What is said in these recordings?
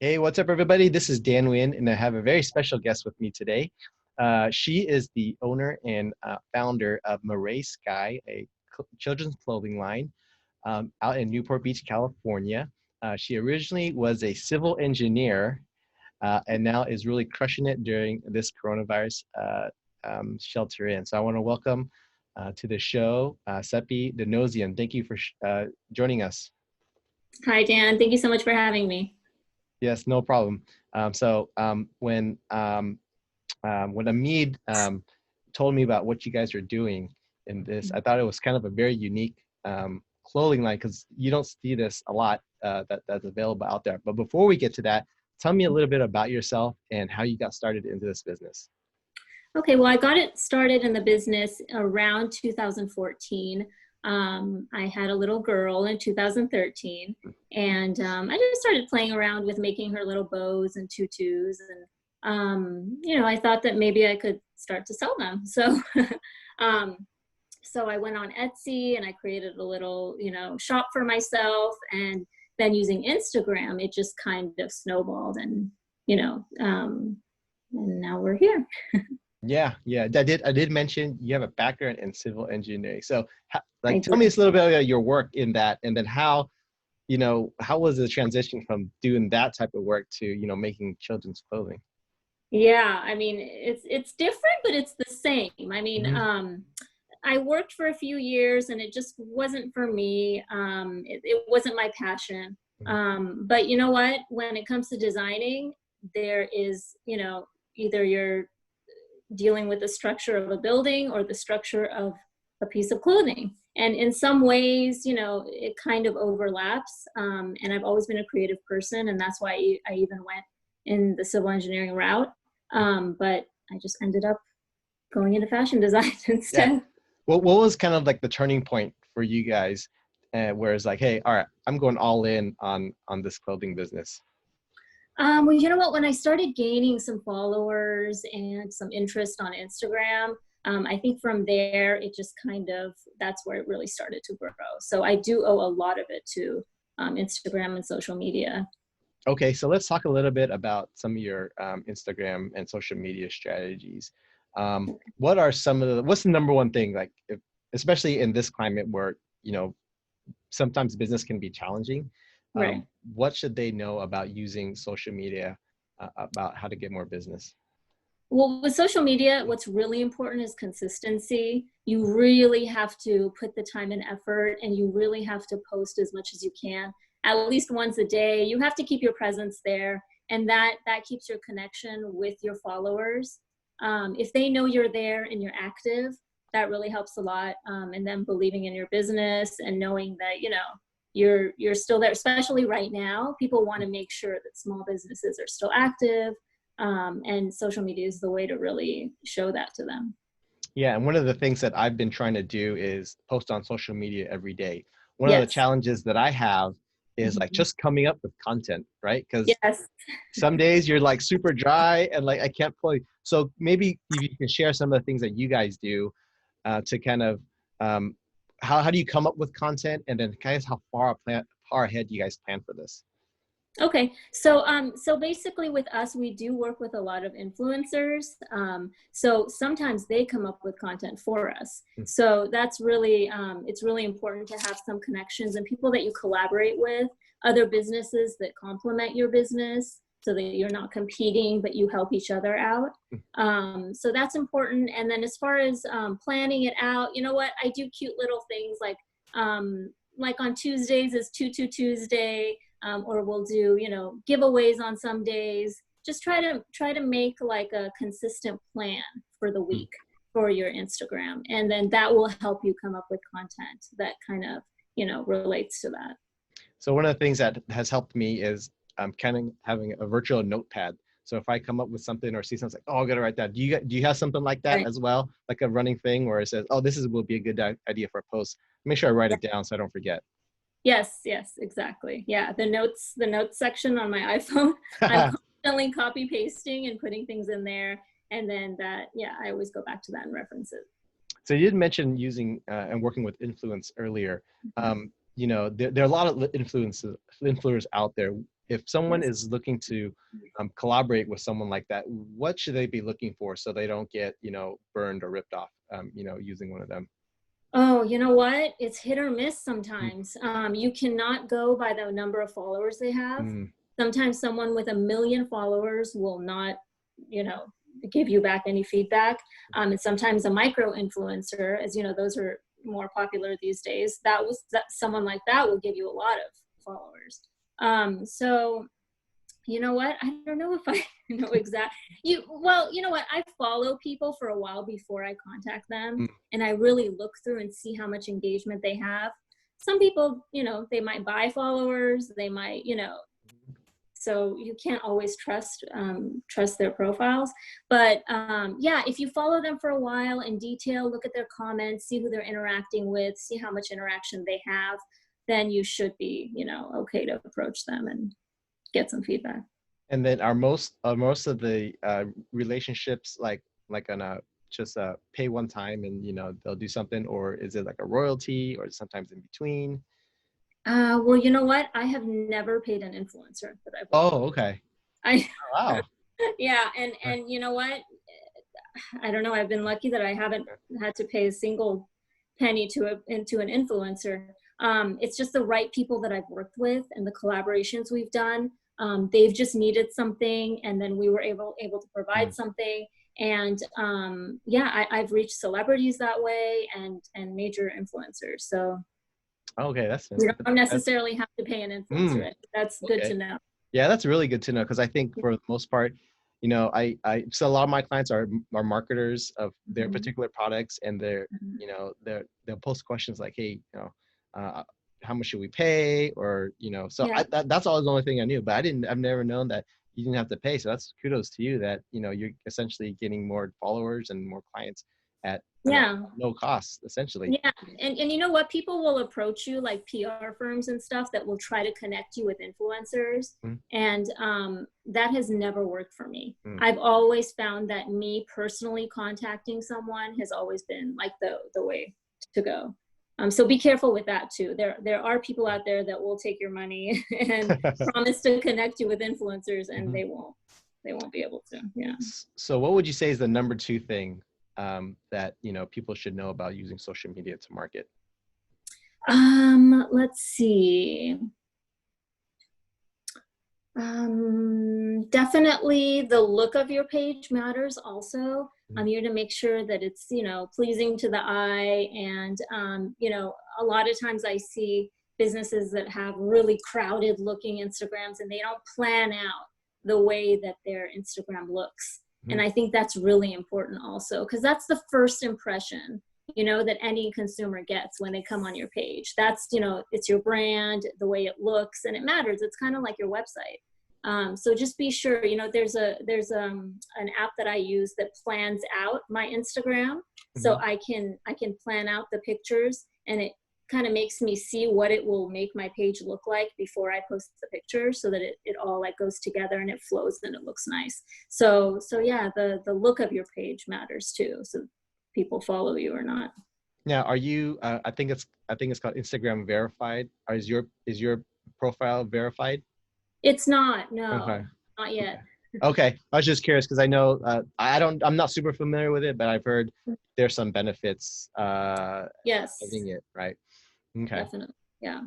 Hey, what's up, everybody? This is Dan Nguyen, and I have a very special guest with me today. She is the owner and founder of Marais, a children's clothing line out in Newport Beach, California. She originally was a civil engineer and now is really crushing it during this coronavirus shelter in. So I want to welcome to the show Sepi the. Thank you for joining us. Hi, Dan. Thank you so much for having me. Yes, no problem. When Amid told me about what you guys are doing in this, I thought it was kind of a very unique clothing line because you don't see this a lot that's available out there. But before we get to that, tell me a little bit about yourself and how you got started into this business. Okay, well, I got it started in the business around 2014. I had a little girl in 2013, and I just started playing around with making her little bows and tutus. And, I thought that maybe I could start to sell them. Um, so I went on Etsy and I created a little, shop for myself. And then using Instagram, it just kind of snowballed and now we're here. Yeah. I did mention you have a background in civil engineering. So, I tell do. me a little bit about your work in that, and then how was the transition from doing that type of work to, making children's clothing? Yeah, I mean, it's different, but it's the same. I mean, Hmm. I worked for a few years and it just wasn't for me. It wasn't my passion. But you know what? When it comes to designing, there is, either you're dealing with the structure of a building or the structure of a piece of clothing. And in some ways, it kind of overlaps. And I've always been a creative person, and that's why I even went in the civil engineering route. But I just ended up going into fashion design Yeah. instead. What was kind of like the turning point for you guys, where it's like, hey, all right, I'm going all in on this clothing business? Well, you know what? When I started gaining some followers and some interest on Instagram, I think from there, it just that's where it really started to grow. So I do owe a lot of it to Instagram and social media. Okay, so let's talk a little bit about some of your Instagram and social media strategies. What's the number one thing, like, especially in this climate where, sometimes business can be challenging? Right. What should they know about using social media, about how to get more business? Well, with social media, what's really important is consistency. You really have to put the time and effort, and you really have to post as much as you can, at least once a day. You have to keep your presence there, and that keeps your connection with your followers. If they know you're there and you're active, that really helps a lot. And then believing in your business and knowing that you're still there, especially right now. People want to make sure that small businesses are still active, and social media is the way to really show that to them. Yeah, and one of the things that I've been trying to do is post on social media every day. One of the Yes. challenges that I have is like Mhm. just coming up with content, right? Because Yes. some days you're like super dry and like I can't play. So maybe if you can share some of the things that you guys do to kind of um, how do you come up with content, and then kind of how far ahead do you guys plan for this? Okay, so basically with us, we do work with a lot of influencers. So sometimes they come up with content for us. So that's really, it's really important to have some connections and people that you collaborate with, other businesses that complement your business so that you're not competing, but you help each other out. So that's important. And then as far as planning it out, you know what, I do cute little things like on Tuesdays is Tutu Tuesday, or we'll do giveaways on some days. Just try to make like a consistent plan for the week for your Instagram, and then that will help you come up with content that kind of relates to that. So one of the things that has helped me is kind of having a virtual notepad. So if I come up with something or see something, like, oh, I gotta write that. Do you have something like that Right. as well, like a running thing where it says, oh, will be a good idea for a post. Make sure I write it down so I don't forget. Yes, exactly. Yeah, the notes section on my iPhone, I'm constantly copy pasting and putting things in there, and then yeah, I always go back to that and reference it. So you did mention using and working with influence earlier. There are a lot of influencers out there. if someone Yes. is looking to collaborate with someone like that, what should they be looking for so they don't get, burned or ripped off, using one of them? Oh, you know what? It's hit or miss sometimes. You cannot go by the number of followers they have. Mm-hmm. Sometimes someone with 1 million followers will not, you know, give you back any feedback. And sometimes a micro influencer, as you know, those are more popular these days. Someone like that will give you a lot of followers. So you know what? I don't know if I know exact well, you know what? I follow people for a while before I contact them, and I really look through and see how much engagement they have. Some people, they might buy followers, they might, so you can't always trust their profiles. But yeah, if you follow them for a while in detail, look at their comments, see who they're interacting with, see how much interaction they have, then you should be, okay to approach them and get some feedback. And then are most of the relationships like on a just pay one time and they'll do something, or is it like a royalty, or sometimes in between? Well, you know what? I have never paid an influencer that I've worked Oh, with. okay. I Wow. yeah, and you know what? I don't know. I've been lucky that I haven't had to pay a single penny into an influencer. It's just the right people that I've worked with and the collaborations we've done. They've just needed something, and then we were able to provide something. And yeah, I've reached celebrities that way and major influencers. So Okay, you don't that's necessarily have to pay an influencer. That's good okay. to know. Yeah, that's really good to know, because I think for the most part, so a lot of my clients are marketers of their Mhm. particular products, and Mhm. they'll post questions like, hey, uh, how much should we pay, or so Yeah. that's all the only thing I knew, but I've never known that you didn't have to pay. So that's kudos to you that you're essentially getting more followers and more clients at Yeah. no cost, essentially. Yeah, and you know what? People will approach you, like PR firms and stuff, that will try to connect you with influencers, Mm, and that has never worked for me. mm, I've always found that me personally contacting someone has always been like the way to go. So be careful with that too. There are people out there that will take your money and promise to connect you with influencers, and mhm. they won't be able to. Yeah. So what would you say is the number two thing that people should know about using social media to market? Let's see. Definitely the look of your page matters also. Mhm, You're to make sure that it's, pleasing to the eye. And, a lot of times I see businesses that have really crowded looking Instagrams and they don't plan out the way that their Instagram looks. And mhm, I think that's really important also, because that's the first impression, that any consumer gets when they come on your page. That's, it's your brand, the way it looks, and it matters. It's kind of like your website. So just be sure, there's an app that I use that plans out my Instagram, so mhm. I can plan out the pictures, and it kind of makes me see what it will make my page look like before I post the picture, so that it all like goes together and it flows and it looks nice. So yeah, the look of your page matters too, so people follow you or not. Now, are you? I think it's called Instagram verified. Or is your profile verified? It's not, Okay. no, not Okay. yet. Okay. I was just curious because I know I'm not super familiar with it, but I've heard there's some benefits Yes, having it, right? Okay. definitely. Yeah.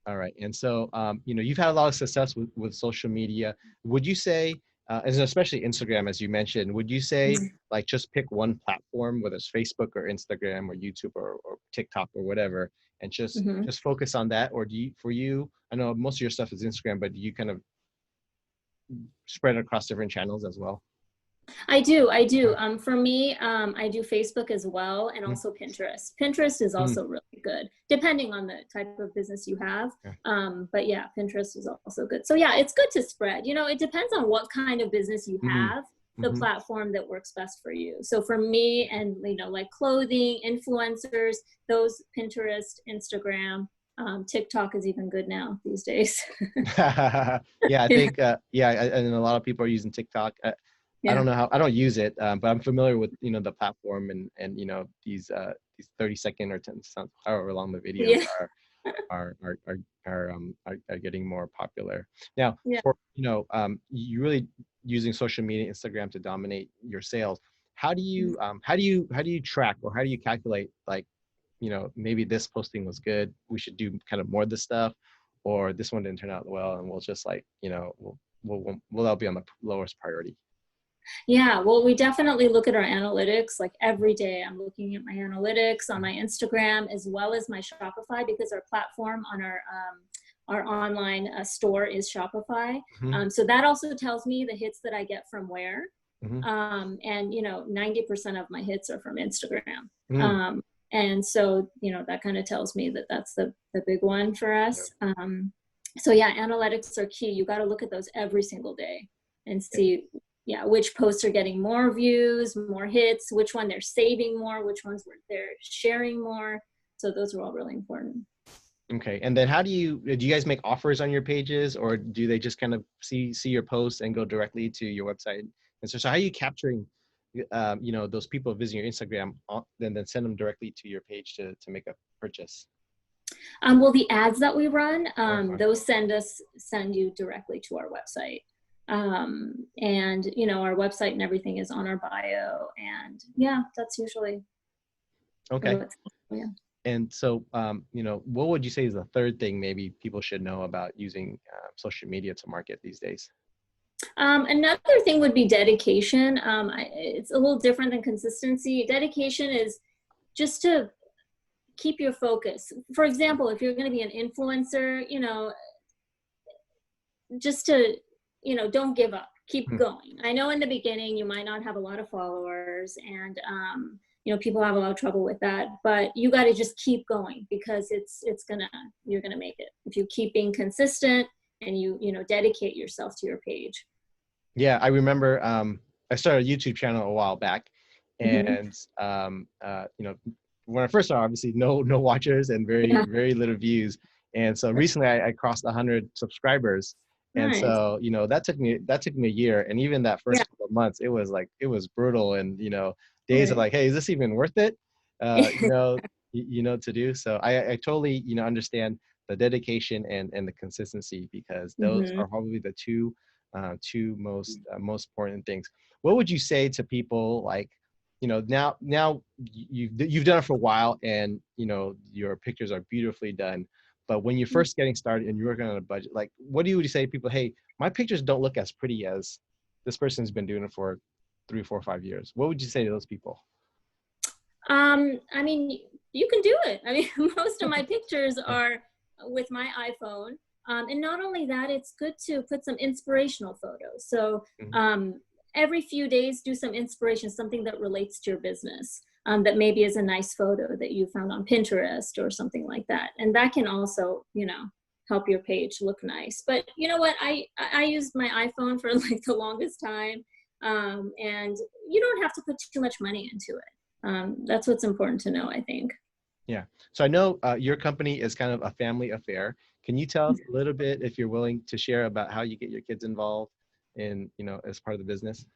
All right. And so, you've had a lot of success with social media. Would you say, and especially Instagram, as you mentioned, would you say like just pick one platform, whether it's Facebook or Instagram or YouTube or TikTok or whatever, and just Mhm. just focus on that? Or for you, I know most of your stuff is Instagram, but do you kind of spread it across different channels as well? I do. I do. Okay. For me, I do Facebook as well, and Mm, also Pinterest. Pinterest is mm, also really good, depending on the type of business you have. okay. But yeah, Pinterest is also good. So yeah, it's good to spread. It depends on what kind of business you Hmm. have, the Hmm. platform that works best for you. So for me, and like clothing, influencers, those Pinterest, Instagram, TikTok is even good now these days. Yeah, I think and a lot of people are using TikTok. I don't Yeah. know how, I don't use it, but I'm familiar with the platform and these 30-second or 10 however long the videos Yeah. are. are getting more popular now. Yeah. For you really using social media, Instagram to dominate your sales. How do you track, or how do you calculate, like, maybe this posting was good, we should do kind of more of this stuff, or this one didn't turn out well, and we'll just like, we'll that'll be on the lowest priority. Yeah, well, we definitely look at our analytics. Like every day, I'm looking at my analytics on my Instagram as well as my Shopify, because our platform on our online store is Shopify. Mm-hmm. So that also tells me the hits that I get from where. Mm-hmm. And 90% of my hits are from Instagram. Mm-hmm. And so that kind of tells me that that's the big one for Yeah. us. So yeah, analytics are key. You got to look at those every single day and see, yeah, which posts are getting more views, more hits, which one they're saving more, which ones they're sharing more. So those are all really important. Okay. And then do you guys make offers on your pages, or do they just kind of see your posts and go directly to your website? And so how are you capturing, those people visiting your Instagram, and then send them directly to your page to make a purchase? Well, the ads that we run, Okay. those send you directly to our website. And our website and everything is on our bio, and yeah, that's usually Okay. Yeah. And so, what would you say is the third thing maybe people should know about using social media to market these days? Another thing would be dedication. It's a little different than consistency. Dedication is just to keep your focus. For example, if you're going to be an influencer, just to, don't give up, keep going. I know in the beginning you might not have a lot of followers, and people have a lot of trouble with that, but you got to just keep going, because you're gonna make it if you keep being consistent and you dedicate yourself to your page. Yeah, I remember I started a YouTube channel a while back, and when I first started, obviously no watchers and very very little views, and so recently I crossed 100 subscribers, and Nice. so that took me a year, and even that first couple of months it was brutal, and days of like, hey, is this even worth it? To do. So I totally understand the dedication and the consistency, because those are probably the two most important things. What would you say to people, like, now you've done it for a while, and your pictures are beautifully done, but when you're first getting started and you're working on a budget, like, what would you say to people? Hey, my pictures don't look as pretty as this person's been doing it for 3, 4, 5 years. What would you say to those people? I mean, you can do it. I mean, most of my pictures are with my iPhone. And not only that, it's good to put some inspirational photos. So every few days, do some inspiration, something that relates to your business, that maybe is a nice photo that you found on Pinterest or something like that. And that can also, help your page look nice. But you know what? I used my iPhone for like the longest time. And you don't have to put too much money into it. That's what's important to know, I think. Yeah. So I know your company is kind of a family affair. Can you tell us a little bit, if you're willing to share, about how you get your kids involved in, as part of the business?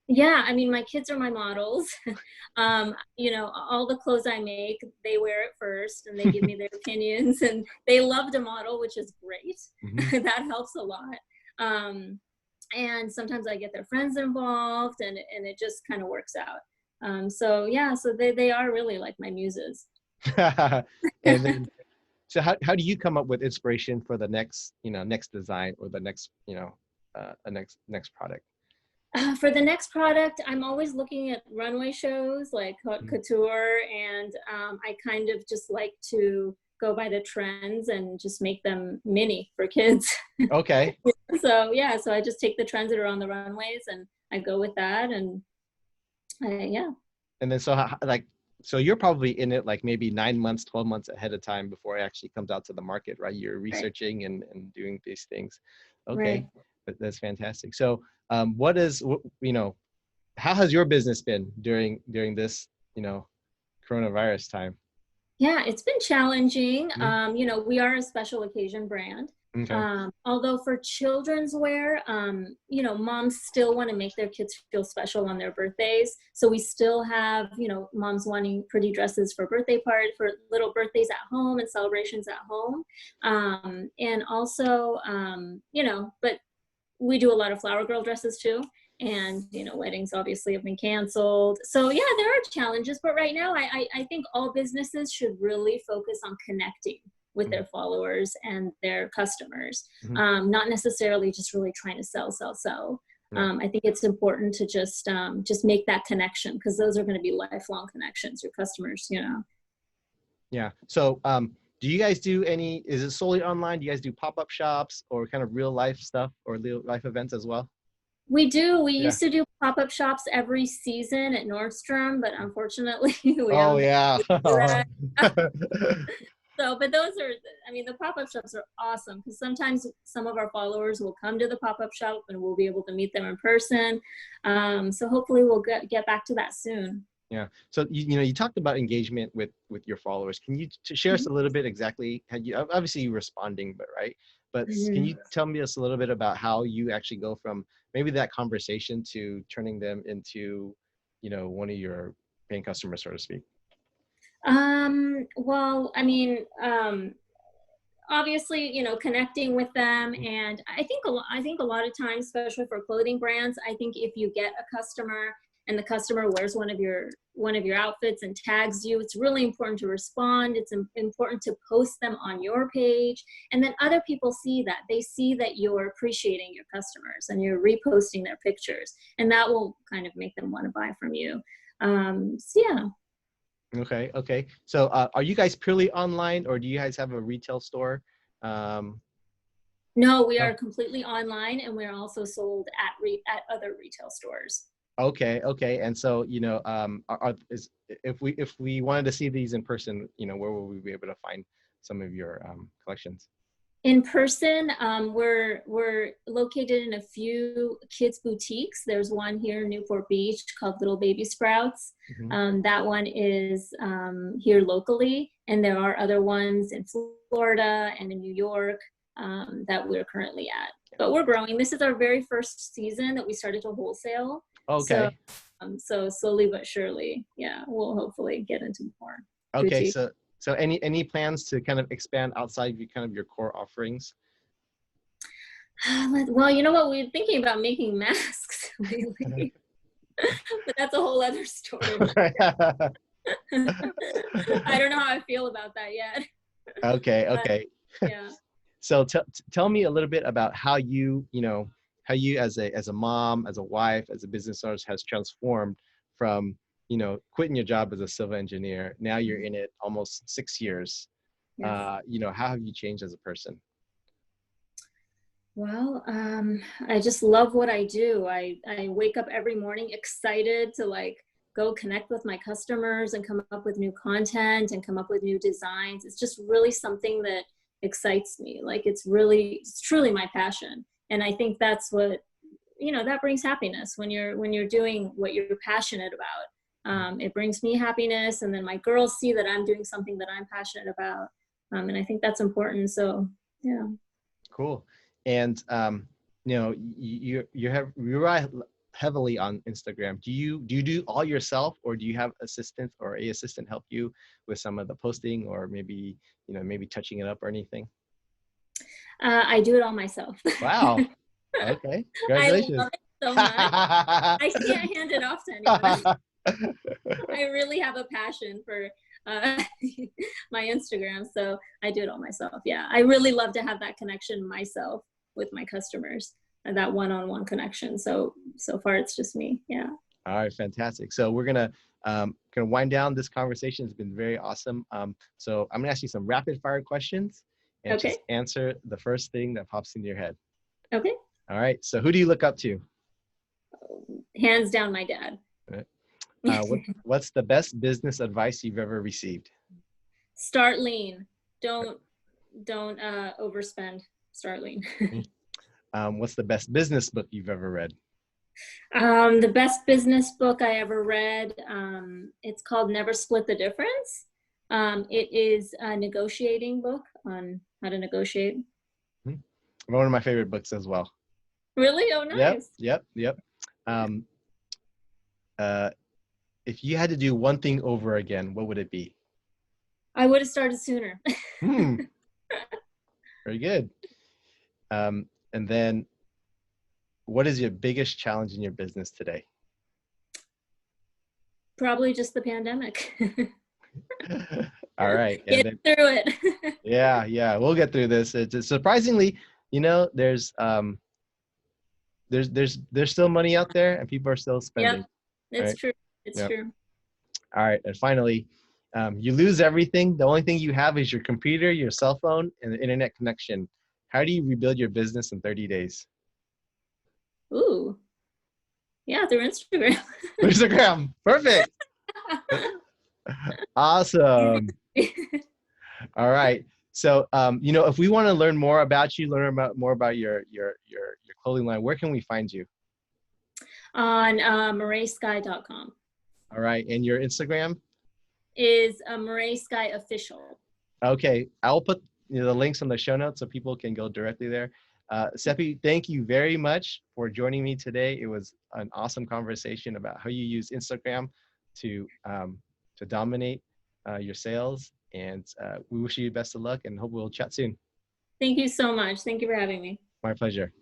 Yeah, I mean, my kids are my models. All the clothes I make, they wear it first and they give me their opinions, and they love to model, which is great. Mm-hmm. That helps a lot. And sometimes I get their friends involved, and it just kind of works out. So they are really like my muses. And then, so how do you come up with inspiration for the next design, or the next next product? For the next product, I'm always looking at runway shows like haute couture, and I kind of just like to go by the trends and just make them mini for kids. Okay. So I just take the trends that are on the runways and I go with that, and yeah. And then so you're probably in it like maybe 9 months, 12 months ahead of time before it actually comes out to the market, right? You're researching and doing these things. Okay. Right. That's fantastic. So how has your business been during this, coronavirus time? Yeah, it's been challenging. Mm-hmm. We are a special occasion brand. Okay. Although for children's wear, you know, moms still want to make their kids feel special on their birthdays. So we still have, you know, moms wanting pretty dresses for birthday party, for little birthdays at home and celebrations at home. And also, you know, but we do a lot of flower girl dresses too. And, you know, weddings obviously have been canceled. So yeah, there are challenges, but right now I think all businesses should really focus on connecting with their followers and their customers, not necessarily just really trying to sell. Yeah. I think it's important to just make that connection, because those are going to be lifelong connections, your customers, you know. Yeah. So, do you guys do any, is it solely online? Do you guys do pop-up shops or kind of real life stuff or real life events as well? We do. We Yeah. used to do pop-up shops every season at Nordstrom, but unfortunately we Oh, haven't been yeah. able to do that. So, but those are, I mean, the pop-up shops are awesome, because sometimes some of our followers will come to the pop-up shop and we'll be able to meet them in person. So hopefully we'll get back to that soon. Yeah. So you know, you talked about engagement with your followers. Can you share us a little bit exactly how you, obviously you're responding, but right? But can you tell me us a little bit about how you actually go from maybe that conversation to turning them into, you know, one of your paying customers, so to speak? Well, I mean, obviously, you know, connecting with them. And I think a lot of times, especially for clothing brands, I think if you get a customer and the customer wears one of your outfits and tags you, it's really important to respond. It's important to post them on your page, and then other people see that. They see that you're appreciating your customers and you're reposting their pictures, and that will kind of make them want to buy from you. So yeah. Okay. Okay. So are you guys purely online, or do you guys have a retail store? Um, No, we oh, are completely online, and we're also sold at other retail stores. okay. Okay. And so, you know, if we wanted to see these in person, you know, where will we be able to find some of your collections? In person, we're located in a few kids boutiques. There's one here in Newport Beach called Little Baby Sprouts. Hmm. That one is here locally, and there are other ones in Florida and in New York that we're currently at. But we're growing. This is our very first season that we started to wholesale. So, Okay. so slowly but surely, yeah, we'll hopefully get into more Okay. boutiques. So any plans to kind of expand outside of your kind of your core offerings? Well, you know what? We're thinking about making masks lately, but that's a whole other story. I don't know how I feel about that yet. Okay. But Okay. yeah. So tell me a little bit about how you know, how you as a mom, as a wife, as a business owner has transformed from, you know, quitting your job as a civil engineer. Now you're in it almost 6 years. Yes. You know, how have you changed as a person? Well, I just love what I do. I wake up every morning excited to like go connect with my customers and come up with new content and come up with new designs. It's just really something that excites me. Like it's truly my passion. And I think that's what, you know, that brings happiness when you're doing what you're passionate about. It brings me happiness, and then my girls see that I'm doing something that I'm passionate about. And I think that's important. So yeah. Cool. And you know, you rely heavily on Instagram. Do you do all yourself, or do you have assistants or a assistant help you with some of the posting, or maybe, you know, maybe touching it up or anything? I do it all myself. Wow. Okay. I Congratulations. love it so much. I can't hand it off to anyone else. I really have a passion for uh, my Instagram, so I do it all myself. Yeah, I really love to have that connection myself with my customers, and that one-on-one connection. So far, it's just me. Yeah. All right, fantastic. So we're gonna wind down this conversation. It's been very awesome. So I'm gonna ask you some rapid fire questions, and Okay. just answer the first thing that pops into your head. Okay. All right. So who do you look up to? Hands down, my dad. All right. What's the best business advice you've ever received? Start lean. Don't overspend. Start lean. What's the best business book you've ever read? The best business book I ever read, it's called Never Split the Difference. It is a negotiating book on how to negotiate. One of my favorite books as well. Really? Oh, Yep, nice. yep, yep. Um, uh, if you had to do one thing over again, what would it be? I would have started sooner. Hmm, very good. And then what is your biggest challenge in your business today? Probably just the pandemic. All right. And Get then, through it. yeah, yeah, we'll get through this. It's surprisingly, you know, there's still money out there and people are still Yep, spending. it's Right. true. It's Yeah. true. All right. And finally, you lose everything. The only thing you have is your computer, your cell phone, and the internet connection. How do you rebuild your business in 30 days? Ooh, yeah, through Instagram. Instagram. Perfect. Easy. Awesome. All right. So, you know, if we want to learn more about you, learn about more about your clothing line, where can we find you? On maraisky.com All right. And your Instagram? is Marais Sky Official. Okay. I'll put the links on the show notes so people can go directly there. Sepi, thank you very much for joining me today. It was an awesome conversation about how you use Instagram to dominate your sales. And we wish you best of luck and hope we'll chat soon. Thank you so much. Thank you for having me. My pleasure.